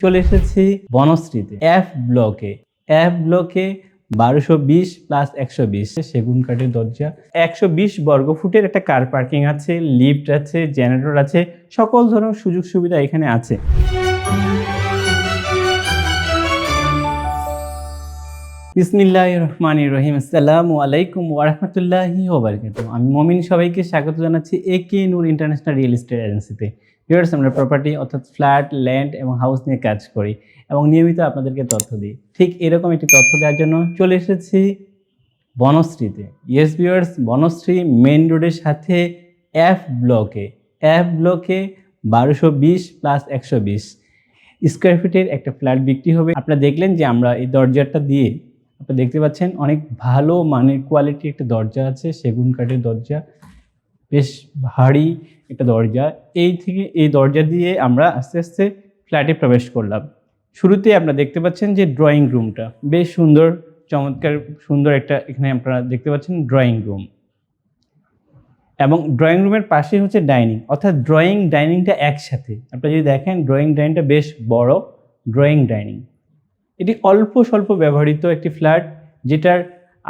চলে এসেছি বনশ্রীতে এফ ব্লকে 1220 প্লাস 120 সেগুন কাঠের দরজা, 120 বর্গফুটের একটা কার পার্কিং আছে, লিফট আছে, জেনারেটর আছে, সকল ধরনের সুযোগ সুবিধা এখানে আছে। বিসমিল্লাহির রহমানির রহিম। আসসালামু আলাইকুম ওয়া রাহমাতুল্লাহি ওয়া বারাকাতুহু। আমি মমিন, সবাইকে স্বাগত জানাচ্ছি একে নূর ইন্টারন্যাশনাল রিয়েল এস্টেট এজেন্সিতে। ভিউয়ার্স, আমরা প্রপার্টি অর্থাৎ ফ্ল্যাট, ল্যান্ড এবং হাউস নিয়ে কাজ করি এবং নিয়মিত আপনাদেরকে তথ্য দিই। ঠিক এরকম একটি তথ্য দেওয়ার জন্য চলে এসেছি বনশ্রীতে। ইয়েস ভিউয়ার্স, বনশ্রী মেইন রোডের সাথে এফ ব্লকে 1220 প্লাস 120 স্কোয়ার ফিটের একটা ফ্ল্যাট বিক্রি হবে। আপনারা দেখলেন যে আমরা এই দরজাটা দিয়ে আপনারা দেখতে পাচ্ছেন অনেক ভালো মানের কোয়ালিটি একটা দরজা আছে, সেগুন কাঠের দরজা, বেশ ভারী একটা দরজা। এই দরজা দিয়ে আমরা আস্তে আস্তে ফ্ল্যাটে প্রবেশ করলাম। শুরুতে আপনারা দেখতে পাচ্ছেন যে ড্রয়িং রুমটা বেশ সুন্দর, চমৎকার সুন্দর একটা, এখানে আপনারা দেখতে পাচ্ছেন ড্রয়িং রুম এবং ড্রয়িং রুমের পাশে হচ্ছে ডাইনিং, অর্থাৎ ড্রয়িং ডাইনিংটা একসাথে। আপনারা যদি দেখেন ড্রয়িং ডাইনিংটা বেশ বড় ড্রয়িং ডাইনিং। এটি অল্প স্বল্প ব্যবহৃত একটি ফ্ল্যাট, যেটার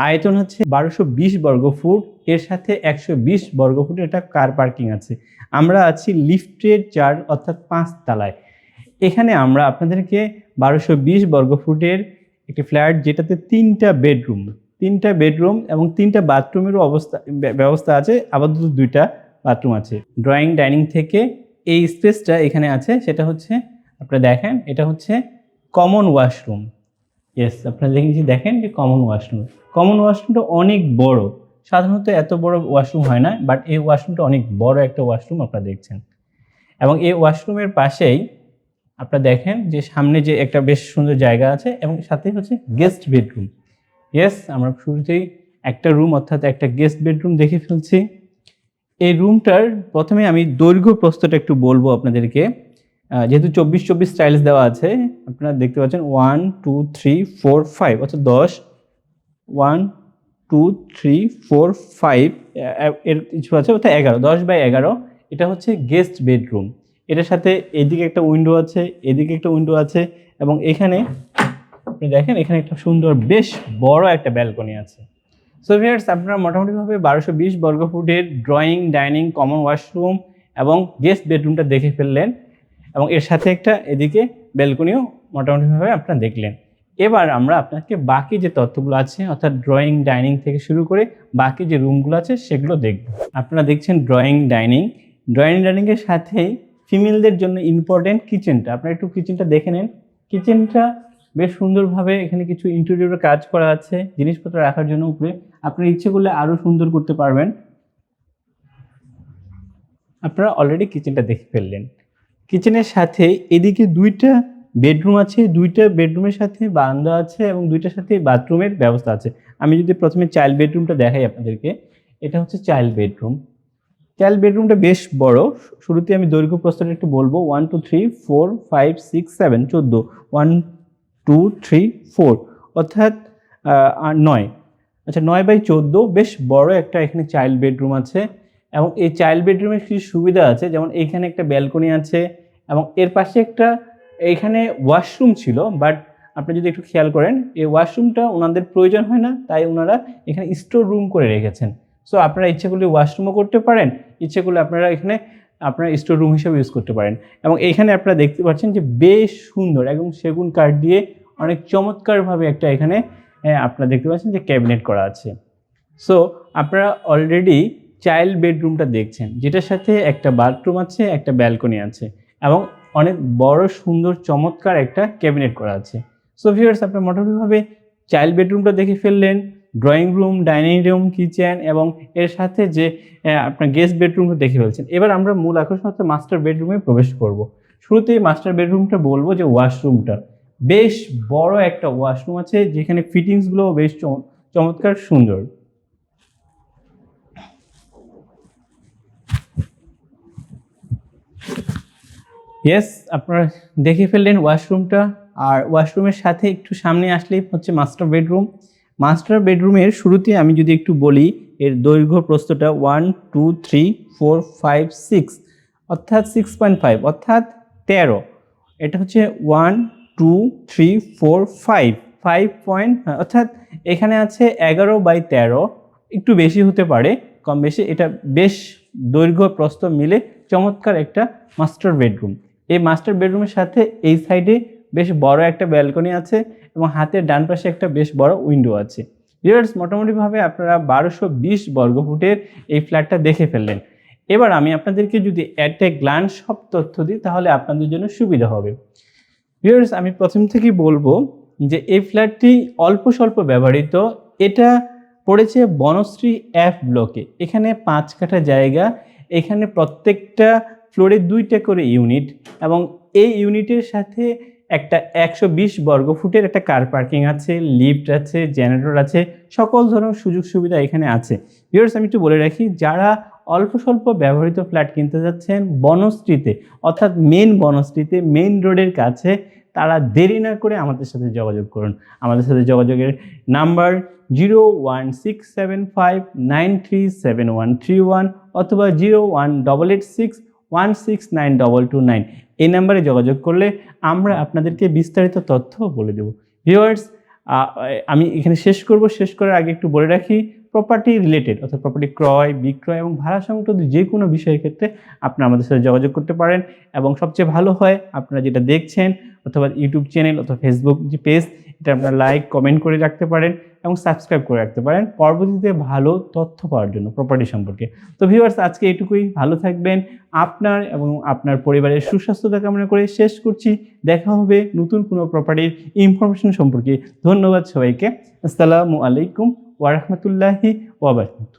আয়তন হচ্ছে 1220 বর্গফুট, এর সাথে 120 বর্গফুটের একটা কার পার্কিং আছে। আমরা আছি লিফটের 4 অর্থাৎ 5 তলায়। এখানে আমরা আপনাদেরকে 1220 বর্গফুটের একটি ফ্ল্যাট, যেটাতে 3টা বেডরুম এবং 3টা বাথরুমেরও ব্যবস্থা আছে, আপাতত 2টা বাথরুম আছে। ড্রয়িং ডাইনিং থেকে এই স্পেসটা এখানে আছে, সেটা হচ্ছে আপনারা দেখেন, এটা হচ্ছে কমন ওয়াশরুম। ইয়েস, আপনারা দেখেন যে কমন ওয়াশরুমটা অনেক বড়। সাধারণত এত বড় ওয়াশরুম হয় না, বাট এই ওয়াশরুমটা অনেক বড় একটা ওয়াশরুম আপনারা দেখছেন। এবং এই ওয়াশরুমের পাশেই আপনারা দেখেন যে সামনে যে একটা বেশ সুন্দর জায়গা আছে এবং সাথে হচ্ছে গেস্ট বেডরুম। ইয়েস, আমরা শুরুতেই একটা রুম অর্থাৎ একটা গেস্ট বেডরুম দেখে ফেলছি। এই রুমটার প্রথমে আমি দৈর্ঘ্য প্রস্থটা একটু বলবো আপনাদেরকে, যেহেতু 24 স্টাইলস দেওয়া আছে। আপনারা দেখতে পাচ্ছেন 1 2 3 4 5 অর্থাৎ 10, 1 2 3 4 5 এর কিছু আছে অর্থাৎ 11, 10/11। এটা হচ্ছে গেস্ট বেডরুম। এটার সাথে এদিকে একটা উইন্ডো আছে, এদিকে একটা উইন্ডো আছে এবং এখানে আপনি দেখেন এখানে একটা সুন্দর বেশ বড় একটা ব্যালকনি আছে। সো ভিউয়ার্স, আপনারা মোটামুটিভাবে 1220 বর্গফুটের ড্রয়িং ডাইনিং, কমন ওয়াশরুম এবং গেস্ট বেডরুমটা দেখে ফেললেন এবং এর সাথে একটা এদিকে ব্যালকনিও মোটামুটিভাবে আপনারা দেখলেন। এবার আমরা আপনাকে বাকি যে তথ্যগুলো আছে অর্থাৎ ড্রয়িং ডাইনিং থেকে শুরু করে বাকি যে রুমগুলো আছে সেগুলো দেখব। আপনারা দেখছেন ড্রয়িং ডাইনিংয়ের সাথেই ফিমেলদের জন্য ইম্পর্টেন্ট কিচেনটা। আপনারা একটু কিচেনটা দেখে নেন। কিচেনটা বেশ সুন্দরভাবে এখানে কিছু ইন্টেরিয়রের কাজ করা আছে জিনিসপত্র রাখার জন্য। উপরে আপনারা ইচ্ছে করলে আরও সুন্দর করতে পারবেন। আপনারা অলরেডি কিচেনটা দেখে ফেললেন। কিচেনের সাথে এদিকে 2টা বেডরুম আছে, 2টা বেডরুমের সাথে বারান্দা আছে এবং 2টার সাথে বাথরুমের ব্যবস্থা আছে। আমি যদি প্রথমে চাইল্ড বেডরুমটা দেখাই আপনাদেরকে, এটা হচ্ছে চাইল্ড বেডরুমটা বেশ বড়। শুরুতে আমি দৈর্ঘ্য প্রস্থটা একটু বলবো, 1 2 3 4 5 6 7 14, 1 2 3 4 অর্থাৎ 9। আচ্ছা, 9/14 বেশ বড় একটা এখানে চাইল্ড বেডরুম আছে এবং এই চাইল্ড বেডরুমের কিছু সুবিধা আছে, যেমন এইখানে একটা ব্যালকনি আছে এবং এর পাশে একটা এইখানে ওয়াশরুম ছিল, বাট আপনি যদি একটু খেয়াল করেন এই ওয়াশরুমটা ওনাদের প্রয়োজন হয় না, তাই ওনারা এখানে স্টোর রুম করে রেখেছেন। সো আপনারা ইচ্ছে করলে ওয়াশরুমও করতে পারেন, ইচ্ছে করলে আপনারা এখানে আপনারা স্টোর রুম হিসেবে ইউজ করতে পারেন। এবং এইখানে আপনারা দেখতে পাচ্ছেন যে বেশ সুন্দর একদম সেগুন কাঠ দিয়ে অনেক চমৎকারভাবে একটা এখানে আপনারা দেখতে পাচ্ছেন যে ক্যাবিনেট করা আছে। সো আপনারা অলরেডি চাইল্ড বেডরুমটা দেখছেন, যেটার সাথে একটা বাথরুম আছে, একটা ব্যালকনি আছে এবং অনেক বড় সুন্দর চমৎকার একটা ক্যাবিনেট করা আছে। সো ভিউয়ার্স, আপনারা মোটামুটিভাবে চাইল্ড বেডরুমটা দেখে ফেললেন, drawing room, dining room, kitchen এবং এর সাথে যে আপনার গেস্ট বেডরুমটা দেখে ফেলছেন। এবার আমরা মূল আকর্ষণ হচ্ছে মাস্টার বেডরুমে প্রবেশ করব। শুরুতেই মাস্টার বেডরুমটা বলবো যে ওয়াশরুমটা বেশ বড় একটা ওয়াশরুম আছে, যেখানে ফিটিংসগুলো বেশ চমৎকার সুন্দর। ইয়েস, আপনারা দেখে ফেললেন ওয়াশরুমটা। আর ওয়াশরুমের সাথে একটু সামনে আসলেই হচ্ছে মাস্টার বেডরুমের শুরুতে আমি যদি একটু বলি, এর দৈর্ঘ্য প্রস্থটা 1 2 3 4 5 6 অর্থাৎ 6.5 অর্থাৎ 13। এটা হচ্ছে 1 2 3 4 5 5 পয়েন্ট, অর্থাৎ এখানে আছে 11/13, একটু বেশি হতে পারে কম বেশি। এটা বেশ দৈর্ঘ্য প্রস্থ মিলে চমৎকার একটা মাস্টার বেডরুম। এই মাস্টার বেডরুমের সাথে এই সাইডে বেশ বড় একটা ব্যালকনি আছে এবং হাতের ডান পাশে একটা বেশ বড় উইন্ডো আছে। ভিউয়ার্স, মোটামুটিভাবে আপনারা 1220 বর্গফুটের এই ফ্ল্যাটটা দেখে ফেললেন। এবার আমি আপনাদেরকে যদি অ্যাট এ গ্ল্যান্স সব তথ্য দিই তাহলে আপনাদের জন্য সুবিধা হবে। ভিউয়ার্স, আমি প্রথম থেকেই বলবো যে এই ফ্ল্যাটটি অল্প স্বল্প ব্যবহৃত। এটা পড়েছে বনশ্রী F ব্লকে। এখানে 5 কাঠা জায়গা, এখানে প্রত্যেকটা ফ্লোরে 2টা করে ইউনিট এবং এই ইউনিটের সাথে একটা 120 বর্গফুটের একটা কার পার্কিং আছে, লিফট আছে, জেনারেটর আছে, সকল ধরনের সুযোগ সুবিধা এখানে আছে। ভিউয়ার্স, আমি একটু বলে রাখি, যারা অল্প স্বল্প ব্যবহৃত ফ্ল্যাট কিনতে যাচ্ছেন বনশ্রীতে, অর্থাৎ মেন বনশ্রীতে, মেন রোডের কাছে, তারা দেরি না করে আমাদের সাথে যোগাযোগ করুন। আমাদের সাথে যোগাযোগের নাম্বার 01675937131 অথবা 01886169229। এই নাম্বারে যোগাযোগ করলে আমরা আপনাদেরকে বিস্তারিত তথ্য বলে দেব। ভিউয়ার্স, আমি এখানে শেষ করার আগে একটু বলে রাখি, প্রপার্টি রিলেটেড অর্থাৎ প্রপার্টি ক্রয় বিক্রয় এবং ভাড়া সংক্রান্ত যে কোনো বিষয়ের ক্ষেত্রে আপনারা আমাদের সাথে যোগাযোগ করতে পারেন। এবং সবচেয়ে ভালো হয় আপনারা যেটা দেখছেন অথবা ইউটিউব চ্যানেল অথবা ফেসবুক যে পেজ, এটা আপনারা লাইক কমেন্ট করে রাখতে পারেন এবং সাবস্ক্রাইব করে রাখতে পারেন পরবর্তীতে ভালো তথ্য পাওয়ার জন্য প্রপার্টি সম্পর্কে। তো ভিউয়ার্স, আজকে এটুকুই। ভালো থাকবেন, আপনার এবং আপনার পরিবারের সুস্বাস্থ্যতা কামনা করে শেষ করছি। দেখা হবে নতুন কোনো প্রপার্টির ইনফরমেশন সম্পর্কে। ধন্যবাদ সবাইকে। আসসালামু আলাইকুম ওয়া রাহমাতুল্লাহি ওয়া বারাকাতুহু।